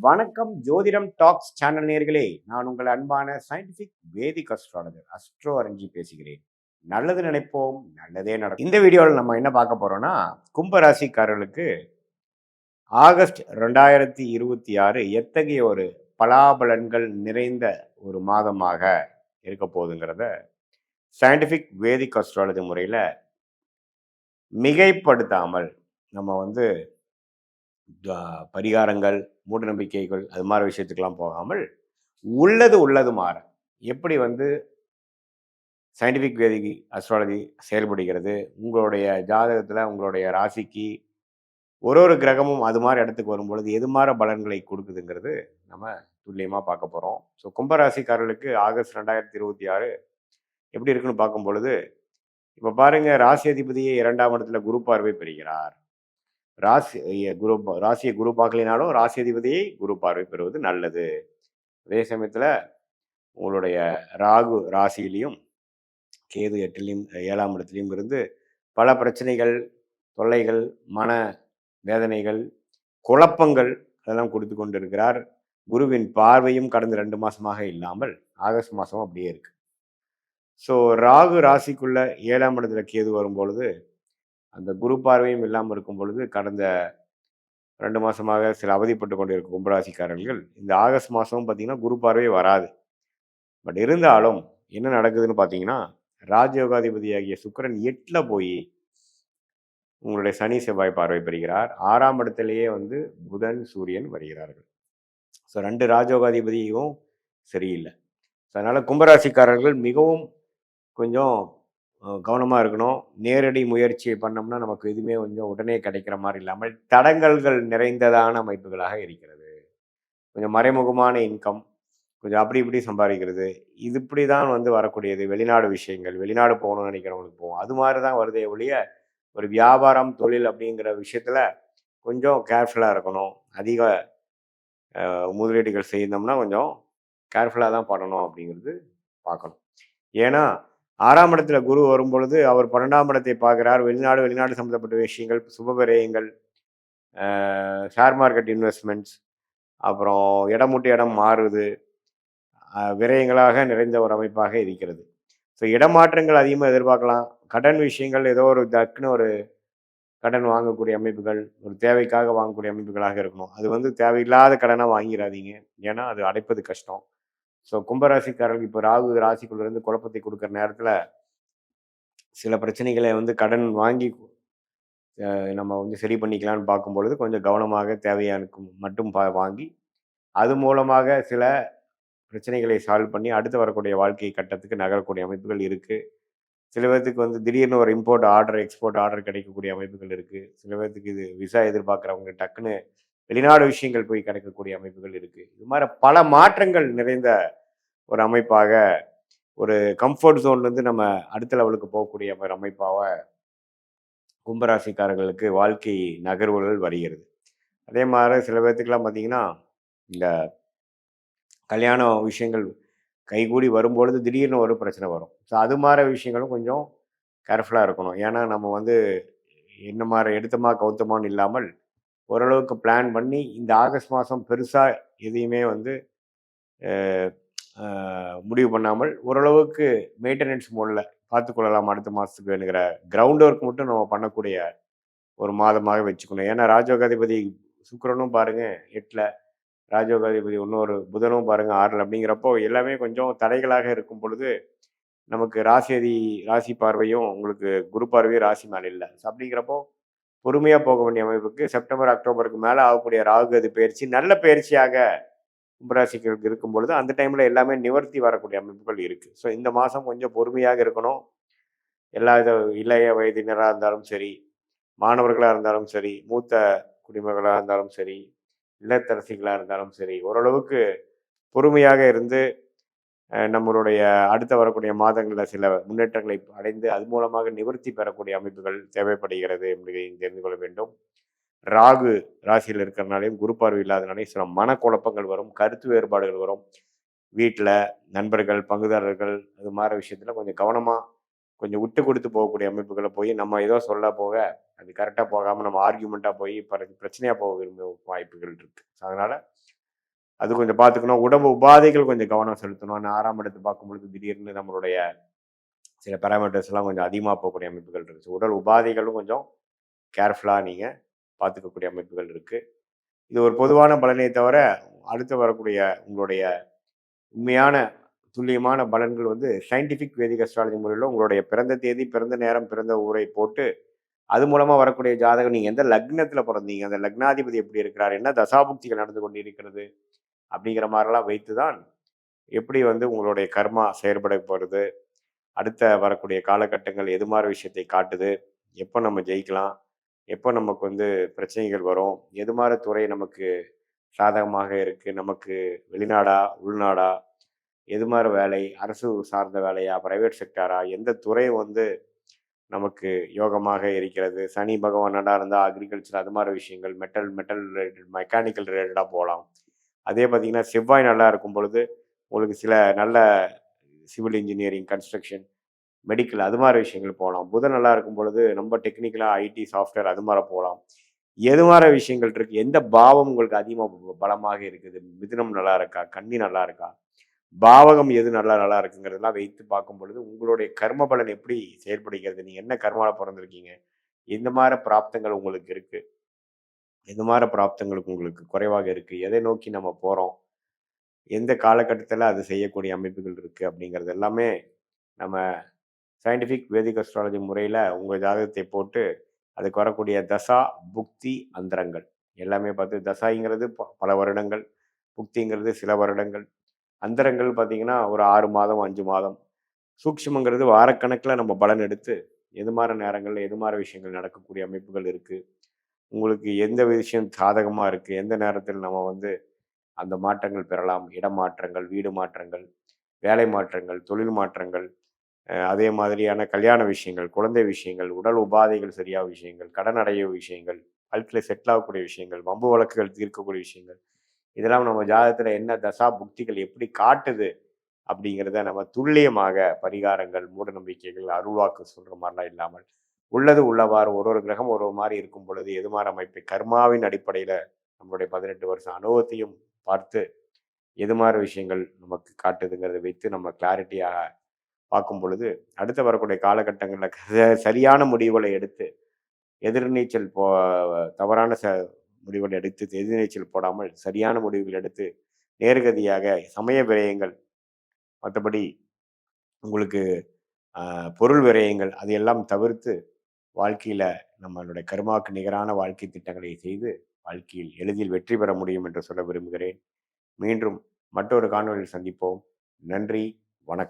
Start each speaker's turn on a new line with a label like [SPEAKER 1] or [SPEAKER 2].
[SPEAKER 1] வணக்கம் ஜோதிடம் tax channel நேயர்களே. நான் உங்கள் அன்பான சயின்டிபிக் வேதிக் அஸ்ட்ராலஜர் அஸ்ட்ரோ அரஞ்சி பேசுகிறேன். நல்லது நினைப்போம், நல்லதே நடக்கும். இந்த வீடியோவில் நம்ம என்ன பார்க்க போறோம்னா, கும்ப ராசிக்காரர்களுக்கு ஆகஸ்ட் 2026 எத்தகைய ஒரு பலாபலன்கள் நிறைந்த ஒரு மாதமாக இருக்க போகுதுங்கிறத சயின்டிபிக் வேதிக் அஸ்ட்ராலஜி முறையில் மிகைப்படுத்தாமல் நம்ம பரிகாரங்கள், மூட நம்பிக்கைகள் அது மாதிரி விஷயத்துக்கெல்லாம் போகாமல் உள்ளது உள்ளது மாற எப்படி சயின்டிஃபிக் வேதிக் அஸ்ட்ராலஜி செயல்படுகிறது, உங்களுடைய ஜாதகத்தில் உங்களுடைய ராசிக்கு ஒரு ஒரு கிரகமும் அது மாதிரி இடத்துக்கு வரும்பொழுது எது மாதிரி பலன்களை கொடுக்குதுங்கிறது நம்ம துல்லியமாக பார்க்க போகிறோம். ஸோ கும்பராசிக்காரர்களுக்கு ஆகஸ்ட் 2026 எப்படி இருக்குன்னு பார்க்கும் பொழுது, இப்போ பாருங்க, ராசி அதிபதியை 2ஆம் இடத்துல குரு பார்வை பெறுகிறார். ராசியை குரு பார்க்கலினாலும் ராசி அதிபதியை குரு பார்வை பெறுவது நல்லது. அதே சமயத்தில் உங்களுடைய ராகு ராசியிலையும் கேது 8லையும் 7ஆம் இடத்துலையும் இருந்து பல பிரச்சனைகள், தொல்லைகள், மன வேதனைகள், குழப்பங்கள் அதெல்லாம் கொடுத்து கொண்டு இருக்கிறார். குருவின் பார்வையும் கடந்த 2 மாதமாக இல்லாமல் ஆகஸ்ட் மாதம் அப்படியே இருக்கு. ஸோ ராகு ராசிக்குள்ள 7ஆம் இடத்துல கேது வரும்பொழுது அந்த குரு பார்வையும் இல்லாமல் இருக்கும் பொழுது கடந்த 2 மாதமாக சில அவதிப்பட்டு கொண்டு இருக்கும் கும்பராசிக்காரர்கள் இந்த ஆகஸ்ட் மாதமும் பார்த்தீங்கன்னா குரு பார்வை வராது. பட் இருந்தாலும் என்ன நடக்குதுன்னு பார்த்தீங்கன்னா, ராஜயோகாதிபதியாகிய சுக்கிரன் 8ல் போய் உங்களுடைய சனி செவ்வாய் பார்வை பெறுகிறார். 6ஆம் இடத்திலேயே புதன் சூரியன் வருகிறார்கள். ஸோ 2 ராஜயோகாதிபதியும் சரியில்லை. ஸோ அதனால் கும்பராசிக்காரர்கள் மிகவும் கொஞ்சம் கவனமாக இருக்கணும். நேரடி முயற்சியை பண்ணோம்னா நமக்கு எதுவுமே கொஞ்சம் உடனே கிடைக்கிற மாதிரி இல்லாமல் தடங்கல்கள் நிறைந்ததான அமைப்புகளாக இருக்கிறது. கொஞ்சம் மறைமுகமான இன்கம், கொஞ்சம் அப்படி இப்படி சம்பாதிக்கிறது, இது இப்படி தான் வரக்கூடியது. வெளிநாடு விஷயங்கள், வெளிநாடு போகணும்னு நினைக்கிறவங்களுக்கு போகும். அது மாதிரி தான் வருதே ஒழிய ஒரு வியாபாரம், தொழில் அப்படிங்கிற விஷயத்தில் கொஞ்சம் கேர்ஃபுல்லாக இருக்கணும். அதிக முதலீடுகள் செய்தோம்னா கொஞ்சம் கேர்ஃபுல்லாக தான் பண்ணணும் அப்படிங்கிறது பார்க்கணும். ஏன்னா 6ஆம் இடத்துல குரு வரும்பொழுது அவர் 12ஆம் இடத்தை பார்க்குறார். வெளிநாடு சம்மந்தப்பட்ட விஷயங்கள், சுபவிரயங்கள், ஷேர் மார்க்கெட் இன்வெஸ்ட்மெண்ட்ஸ், அப்புறம் இடம் விட்டு இடம் மாறுது, விரயங்களாக நிறைந்த ஒரு அமைப்பாக இருக்கிறது. ஸோ இடமாற்றங்கள் அதிகமாக எதிர்பார்க்கலாம். கடன் விஷயங்கள் ஏதோ ஒரு டக்குன்னு ஒரு கடன் வாங்கக்கூடிய அமைப்புகள், ஒரு தேவைக்காக வாங்கக்கூடிய அமைப்புகளாக இருக்கணும். அது தேவையில்லாத கடனாக வாங்கிடாதீங்க. ஏன்னா அது அடைப்பது கஷ்டம். ஸோ கும்பராசிக்காரர்கள் இப்போ ராகு ராசிக்குள்ளேருந்து குழப்பத்தை கொடுக்குற நேரத்தில் சில பிரச்சனைகளை கடன் வாங்கி நம்ம சரி பண்ணிக்கலான்னு பார்க்கும்பொழுது கொஞ்சம் கவனமாக தேவையானுக்கு மட்டும் வாங்கி அது மூலமாக சில பிரச்சனைகளை சால்வ் பண்ணி அடுத்து வரக்கூடிய வாழ்க்கை கட்டத்துக்கு நகரக்கூடிய அமைப்புகள் இருக்குது. சில பேர்த்துக்கு திடீர்னு ஒரு இம்போர்ட் ஆர்டர், எக்ஸ்போர்ட் ஆர்டர் கிடைக்கக்கூடிய அமைப்புகள் இருக்குது. சில பேர்த்துக்கு இது விசா எதிர்பார்க்குறவங்க டக்குன்னு வெளிநாடு விஷயங்கள் போய் கிடைக்கக்கூடிய அமைப்புகள் இருக்குது. இது மாதிரி பல மாற்றங்கள் நிறைந்த ஒரு அமைப்பாக, ஒரு கம்ஃபர்ட் ஜோன்லேருந்து நம்ம அடுத்த லெவலுக்கு போகக்கூடிய ஒரு அமைப்பாக கும்பராசிக்காரர்களுக்கு வாழ்க்கை நகர்வுகள் வருகிறது. அதே மாதிரி சில பேர்த்துக்கெல்லாம் பார்த்தீங்கன்னா, இந்த கல்யாண விஷயங்கள் கைகூடி வரும்பொழுது திடீர்னு ஒரு பிரச்சனை வரும். ஸோ அது மாதிரி விஷயங்களும் கொஞ்சம் கேர்ஃபுல்லாக இருக்கணும். ஏன்னா நம்ம என்ன மாதிரி எடுத்தமா கவுத்தமான்னு இல்லாமல் ஓரளவுக்கு பிளான் பண்ணி இந்த ஆகஸ்ட் மாதம் பெருசாக எதையுமே முடிவு பண்ணாமல் ஓரளவுக்கு மெயின்டெனன்ஸ் மோடில் பார்த்துக்கொள்ளலாம். அடுத்த மாதத்துக்கு வேணுங்கிற கிரவுண்ட் ஒர்க் மட்டும் நம்ம பண்ணக்கூடிய ஒரு மாதமாக வச்சுக்கணும். ஏன்னா ராஜயோகாதிபதி சுக்கிரனும் பாருங்கள் 8ல், ராஜயோகாதிபதி இன்னொரு புதனும் பாருங்கள் 6ல். அப்படிங்கிறப்போ எல்லாமே கொஞ்சம் தடைகளாக இருக்கும் பொழுது நமக்கு ராசி பார்வையும் உங்களுக்கு குரு பார்வையும் ராசி மேலே இல்லை. ஸோ அப்படிங்கிறப்போ பொறுமையாக போக வேண்டிய அமைப்புக்கு செப்டம்பர் அக்டோபருக்கு மேலே ஆகக்கூடிய ராகுகதி பயிற்சி நல்ல பயிற்சியாக கும்பராசிக்கு இருக்கும் பொழுது அந்த டைமில் எல்லாமே நிவர்த்தி வரக்கூடிய அமைப்புகள் இருக்குது. ஸோ இந்த மாதம் கொஞ்சம் பொறுமையாக இருக்கணும். எல்லா இளைய வயதினராக இருந்தாலும் சரி, மாணவர்களாக இருந்தாலும் சரி, மூத்த குடிமகளாக இருந்தாலும் சரி, இல்லத்தரசிகளாக இருந்தாலும் சரி, ஓரளவுக்கு பொறுமையாக இருந்து நம்மளுடைய அடுத்த வரக்கூடிய மாதங்களில் சில முன்னேற்றங்களை அடைந்து அது மூலமாக நிவர்த்தி பெறக்கூடிய அமைப்புகள் தேவைப்படுகிறது என்பதை தெரிந்து கொள்ள வேண்டும். ராகு ராசியில் இருக்கிறனாலையும் குரு பார்வை இல்லாதனாலையும் சில மனக்குழப்பங்கள் வரும், கருத்து வேறுபாடுகள் வரும். வீட்டில் நண்பர்கள், பங்குதாரர்கள் அது மாதிரி விஷயத்தில் கொஞ்சம் கவனமாக கொஞ்சம் விட்டு கொடுத்து போகக்கூடிய அமைப்புகளை போய் நம்ம ஏதோ சொல்ல போக அது கரெக்டாக போகாமல் நம்ம ஆர்கியூமெண்ட்டாக போய் பிரச்சனையாக போக விரும்ப வாய்ப்புகள் இருக்குது. அதனால் அது கொஞ்சம் பார்த்துக்கணும். உடம்பு உபாதைகள் கொஞ்சம் கவனம் செலுத்தணும். நான் 6ஆம் இடத்தை பார்க்கும்பொழுது திடீர்னு நம்மளுடைய சில பேராமீட்டர்ஸ்லாம் கொஞ்சம் அதிகமாக போகக்கூடிய அமைப்புகள் இருந்துச்சு. உடல் உபாதைகளும் கொஞ்சம் கேர்ஃபுல்லாக நீங்கள் பார்த்துக்கக்கூடிய அமைப்புகள் இருக்குது. இது ஒரு பொதுவான பலனே தவிர, அடுத்து வரக்கூடிய உங்களுடைய உண்மையான துல்லியமான பலன்கள் வந்து சயின்டிஃபிக் வேதிக் அஸ்ட்ராலஜி முறையில் உங்களுடைய பிறந்த தேதி, பிறந்த நேரம், பிறந்த ஊரை போட்டு அது மூலமாக வரக்கூடிய ஜாதகம், நீங்கள் எந்த லக்னத்தில் பிறந்தீங்க, அந்த லக்னாதிபதி எப்படி இருக்கிறார், என்ன தசாபுக்திகள் நடந்து கொண்டு இருக்கிறது அப்படிங்கிற மாதிரிலாம் வைத்து தான் எப்படி வந்து உங்களுடைய கர்மா செயற்பட போகிறது, அடுத்த வரக்கூடிய காலகட்டங்கள் எது மாதிரி விஷயத்தை காட்டுது, எப்போ நம்ம ஜெயிக்கலாம், எப்போ நமக்கு வந்து பிரச்சனைகள் வரும், எது மாதிரி துறை நமக்கு சாதகமாக இருக்குது, நமக்கு வெளிநாடா உள்நாடா, எது மாதிரி வேலை, அரசு சார்ந்த வேலையா, பிரைவேட் செக்டாரா, எந்த துறை வந்து நமக்கு யோகமாக இருக்கிறது, சனி பகவான் நல்லா இருந்தால் அக்ரிகல்ச்சர் அது மாதிரி விஷயங்கள், மெட்டல் மெட்டல் ரிலேட்டட் மெக்கானிக்கல் ரிலேட்டடாக போகலாம். அதே பார்த்திங்கன்னா செவ்வாய் நல்லா இருக்கும் பொழுது உங்களுக்கு சில நல்ல சிவில் இன்ஜினியரிங், கன்ஸ்ட்ரக்ஷன், மெடிக்கல் அது மாதிரி விஷயங்கள் போகலாம். புதன் நல்லா இருக்கும் பொழுது நம்ம டெக்னிக்கலாக ஐடி, சாஃப்ட்வேர் அது மாதிரி போகலாம். எது மாதிரி விஷயங்கள் இருக்குது, எந்த பாவம் உங்களுக்கு அதிகமாக பலமாக இருக்குது, மிதுனம் நல்லா இருக்கா, கன்னி நல்லா இருக்கா, பாவகம் எது நல்லா இருக்குங்கிறதெல்லாம் வைத்து பார்க்கும் பொழுது உங்களுடைய கர்ம பலன் எப்படி செயல்படுகிறது, நீங்கள் என்ன கர்மாவில் பிறந்திருக்கீங்க, எந்த மாதிரி பிராப்தங்கள் உங்களுக்கு இருக்குது, எந்த மாதிரி பிராப்தங்களுக்கு உங்களுக்கு குறைவாக இருக்குது, எதை நோக்கி நம்ம போகிறோம், எந்த காலகட்டத்தில் அது செய்யக்கூடிய அமைப்புகள் இருக்குது அப்படிங்கிறது எல்லாமே நம்ம சயின்டிஃபிக் வேதிக் அஸ்ட்ராலஜி முறையில் உங்கள் ஜாதகத்தை போட்டு அதுக்கு வரக்கூடிய தசா, புக்தி, அந்தரங்கள் எல்லாமே பார்த்து, தசாங்கிறது பல வருடங்கள், புக்திங்கிறது சில வருடங்கள், அந்தரங்கள் பார்த்தீங்கன்னா ஒரு 6 மாதம் 5 மாதம், சூக்ஷ்மங்கிறது வாரக்கணக்கில் நம்ம பலன் எடுத்து எது மாதிரி நேரங்களில் எது மாதிரி விஷயங்கள் நடக்கக்கூடிய அமைப்புகள் இருக்குது, உங்களுக்கு எந்த விஷயம் சாதகமாக இருக்குது, எந்த நேரத்தில் நம்ம வந்து அந்த மாற்றங்கள் பெறலாம், இடமாற்றங்கள், வீடு மாற்றங்கள், வேலை மாற்றங்கள், தொழில் மாற்றங்கள், அதே மாதிரியான கல்யாண விஷயங்கள், குழந்தை விஷயங்கள், உடல் உபாதைகள் சரியாக விஷயங்கள், கடன் அடைய விஷயங்கள், வாழ்க்கையில் செட்டில் ஆகக்கூடிய விஷயங்கள், வம்பு வழக்குகள் தீர்க்கக்கூடிய விஷயங்கள், இதெல்லாம் நம்ம ஜாதகத்தில் என்ன தசா புக்திகள் எப்படி காட்டுது அப்படிங்கிறத நம்ம துல்லியமாக பரிகாரங்கள், மூட நம்பிக்கைகள், அருள்வாக்கு சொல்கிற மாதிரிலாம் இல்லாமல் உள்ளது உள்ளவாறு ஒரு கிரகம் ஒரு மாதிரி இருக்கும் பொழுது எது மாதிரி அமைப்பை கர்மாவின் அடிப்படையில் நம்மளுடைய 18 வருஷம் அனுபவத்தையும் பார்த்து எது மாதிரி விஷயங்கள் நமக்கு காட்டுதுங்கிறத வைத்து நம்ம கிளாரிட்டியாக பார்க்கும் பொழுது அடுத்து வரக்கூடிய காலகட்டங்களில் சரியான முடிவுகளை எடுத்து எதிர்நீச்சல் தவறான முடிவுகள் எடுத்து எதிர்நீச்சல் போடாமல் சரியான முடிவுகள் எடுத்து நேர்கதியாக சமய விரயங்கள், மற்றபடி உங்களுக்கு பொருள் விரயங்கள் அதையெல்லாம் தவிர்த்து வாழ்க்கையில் நம்மளுடைய கர்மாவுக்கு நிகரான வாழ்க்கை திட்டங்களை செய்து வாழ்க்கையில் எளிதில் வெற்றி பெற முடியும் என்று சொல்ல விரும்புகிறேன். மீண்டும் மற்றொரு காணொலியில் சந்திப்போம். நன்றி.